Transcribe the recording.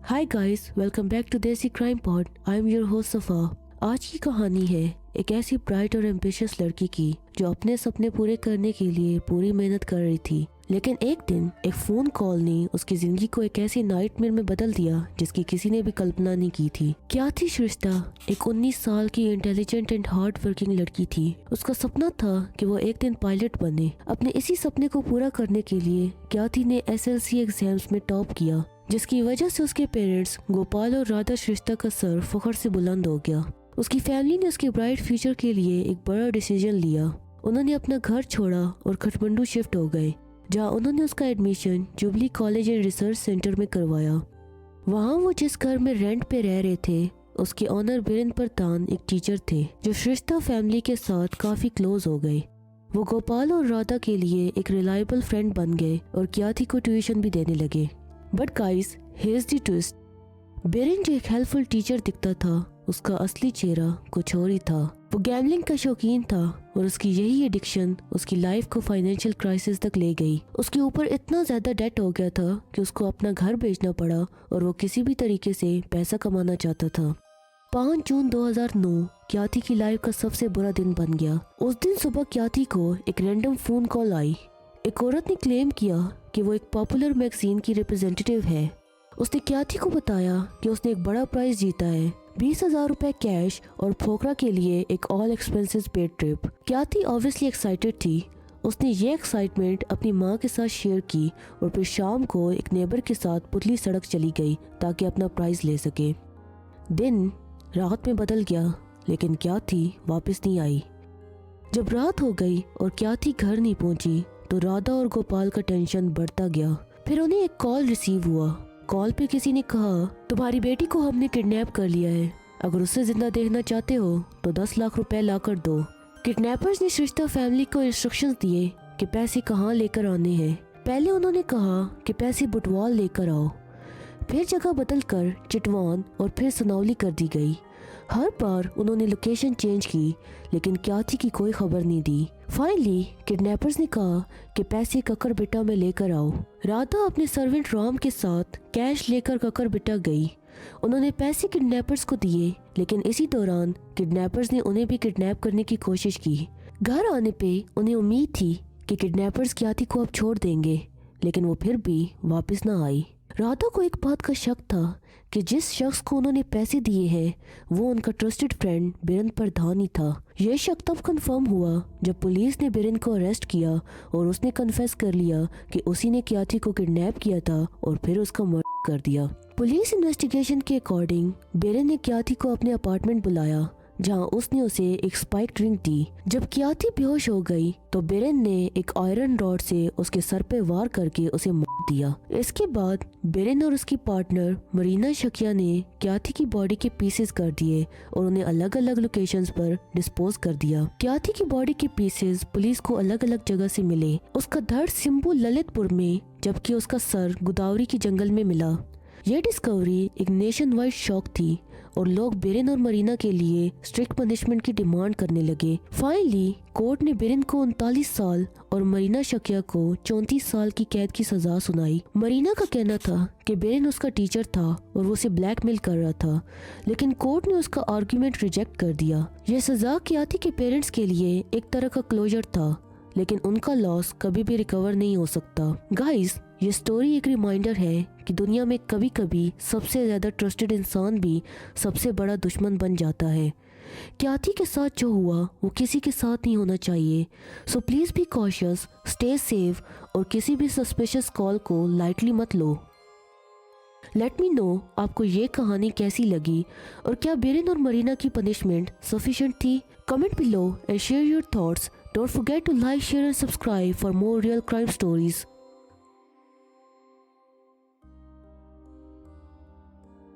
Hi guys, welcome back to Desi crime pod. I am your host Safa. आज की कहानी है एक ऐसी ब्राइट और एम्बिशियस लड़की की जो अपने सपने पूरे करने के लिए पूरी मेहनत कर रही थी, लेकिन एक दिन एक फोन कॉल ने उसकी जिंदगी को एक ऐसी नाइटमेयर में बदल दिया जिसकी किसी ने भी कल्पना नहीं की थी। क्या थी सृष्टा? एक 19 साल की इंटेलिजेंट एंड हार्ड वर्किंग लड़की थी। उसका सपना था कि वो एक दिन पायलट बने। अपने इसी सपने को पूरा करने के लिए क्याथी ने SLC एग्जाम्स में टॉप किया, जिसकी वजह से उसके पेरेंट्स गोपाल और राधा सृष्टा का सर फख्र से बुलंद हो गया। उसकी फैमिली ने उसके ब्राइट फ्यूचर के लिए एक बड़ा डिसीजन लिया। उन्होंने अपना घर छोड़ा और काठमांडू शिफ्ट हो गए, जहां उन्होंने उसका admission jubilee college and research centre में करवाया। वहां वो जिस घर में रेंट पे रह रहे थे, उसके ऑनर बीरेन प्रधान एक टीचर थे जो सृष्टा फैमिली के साथ काफी क्लोज हो गए। वो गोपाल और राधा के लिए एक रिलायबल फ्रेंड बन गए और क्याथी को ट्यूशन भी देने लगे। But guys, here's the twist. Biren जो एक हेल्पफुल टीचर दिखता था, उसका असली चेहरा कुछ और ही था। वो गैम्बलिंग का शौकीन था और उसकी यही एडिक्शन उसकी लाइफ को फाइनेंशियल क्राइसिस तक ले गई। उसके ऊपर इतना ज्यादा डेट हो गया था कि उसको अपना घर बेचना पड़ा और वो किसी भी तरीके से पैसा कमाना चाहता था। 5 जून 2009 क्याथी की लाइफ का सबसे बुरा दिन बन गया। उस दिन सुबह क्याथी को एक रैंडम फोन कॉल आई। एक औरत ने क्लेम किया कि वो एक पॉपुलर मैगजीन की रिप्रेजेंटेटिव है। उसने क्याथी को बताया कि उसने एक बड़ा प्राइज जीता है, 20,000 रुपए कैश और फोकरा के लिए एक all expenses paid trip. Kathy obviously excited थी। उसने ये एक्साइटमेंट अपनी माँ के साथ शेयर की और फिर शाम को एक नेबर के साथ पुतली सड़क चली गई ताकि अपना प्राइज ले सके। दिन रात में बदल गया, लेकिन क्याथी वापस नहीं आई। जब रात हो गई और क्याथी घर नहीं पहुंची तो राधा और गोपाल का टेंशन बढ़ता गया। फिर उन्हें एक कॉल रिसीव हुआ। कॉल पे किसी ने कहा, तुम्हारी बेटी को हमने किडनैप कर लिया है। अगर उसे जिंदा देखना चाहते हो तो 10 लाख रुपए ला कर दो। किडनैपर्स ने सृष्टा फैमिली को इंस्ट्रक्शंस दिए कि पैसे कहाँ लेकर आने हैं। पहले उन्होंने कहा कि पैसे बुटवाल लेकर आओ, फिर जगह बदल कर चिटवान और फिर सनौली कर दी गई। हर बार उन्होंने लोकेशन चेंज की, लेकिन क्याथी की कोई खबर नहीं दी। फाइनली किडनैपर्स ने कहा कि पैसे ककरबिट्टा में लेकर आओ। राधा अपने सर्वेंट राम के साथ कैश लेकर ककरबिट्टा गई। उन्होंने पैसे किडनैपर्स को दिए, लेकिन इसी दौरान किडनैपर्स ने उन्हें भी किडनैप करने की कोशिश की। घर आने पे उन्हें उम्मीद थी कि किडनैपर्स क्याथी को अब छोड़ देंगे, लेकिन वो फिर भी वापस ना आई। राधा को एक बात का शक था कि जिस शख्स को उन्होंने पैसे दिए हैं वो उनका ट्रस्टेड फ्रेंड बीरेन प्रधान ही था। यह शक तब कंफर्म हुआ जब पुलिस ने बीरेन को अरेस्ट किया और उसने कन्फेस कर लिया कि उसी ने क्याथी को किडनैप किया था और फिर उसका मर्डर कर दिया। पुलिस इन्वेस्टिगेशन के अकॉर्डिंग बीरेन ने क्याथी को अपने अपार्टमेंट बुलाया, जहां उसने उसे एक स्पाइक ड्रिंक दी। जब क्याथी बेहोश हो गई तो बीरेन ने एक आयरन रॉड से उसके सर पे वार करके उसे मार दिया। इसके बाद बीरेन और उसकी पार्टनर मरीना शकिया ने क्याथी की बॉडी के पीसेस कर दिए और उन्हें अलग अलग लोकेशंस पर डिस्पोज कर दिया। क्याथी की बॉडी के पीसेस पुलिस को अलग अलग जगह से मिले। उसका धड़ सिंबू ललितपुर में, जबकि उसका सर गोदावरी के जंगल में मिला। यह डिस्कवरी एक नेशन वाइड शॉक थी और लोग बीरेन और मरीना के लिए स्ट्रिक्ट पनिशमेंट की डिमांड करने लगे। फाइनली कोर्ट ने बीरेन को 39 साल और मरीना शकिया को 34 साल की कैद की सजा सुनाई। मरीना का कहना था कि बीरेन उसका टीचर था और वो उसे ब्लैकमेल कर रहा था, लेकिन कोर्ट ने उसका आर्ग्यूमेंट रिजेक्ट कर दिया। यह सजा क्याथी के पेरेंट्स के लिए एक तरह का क्लोजर था, लेकिन उनका लॉस कभी भी रिकवर नहीं हो सकता। गाइस, ये स्टोरी एक रिमाइंडर है कि दुनिया में कभी कभी सबसे ज्यादा ट्रस्टेड इंसान भी सबसे बड़ा दुश्मन बन जाता है। क्याथी के साथ जो हुआ वो किसी के साथ नहीं होना चाहिए। So please be cautious, stay safe और किसी भी सस्पिशियस कॉल को लाइटली मत लो। लेट मी नो आपको ये कहानी कैसी लगी और क्या बीरेन और मरीना की पनिशमेंट सफिशिएंट थी? Comment below and share your thoughts. Don't forget to like, share and subscribe for more real crime stories.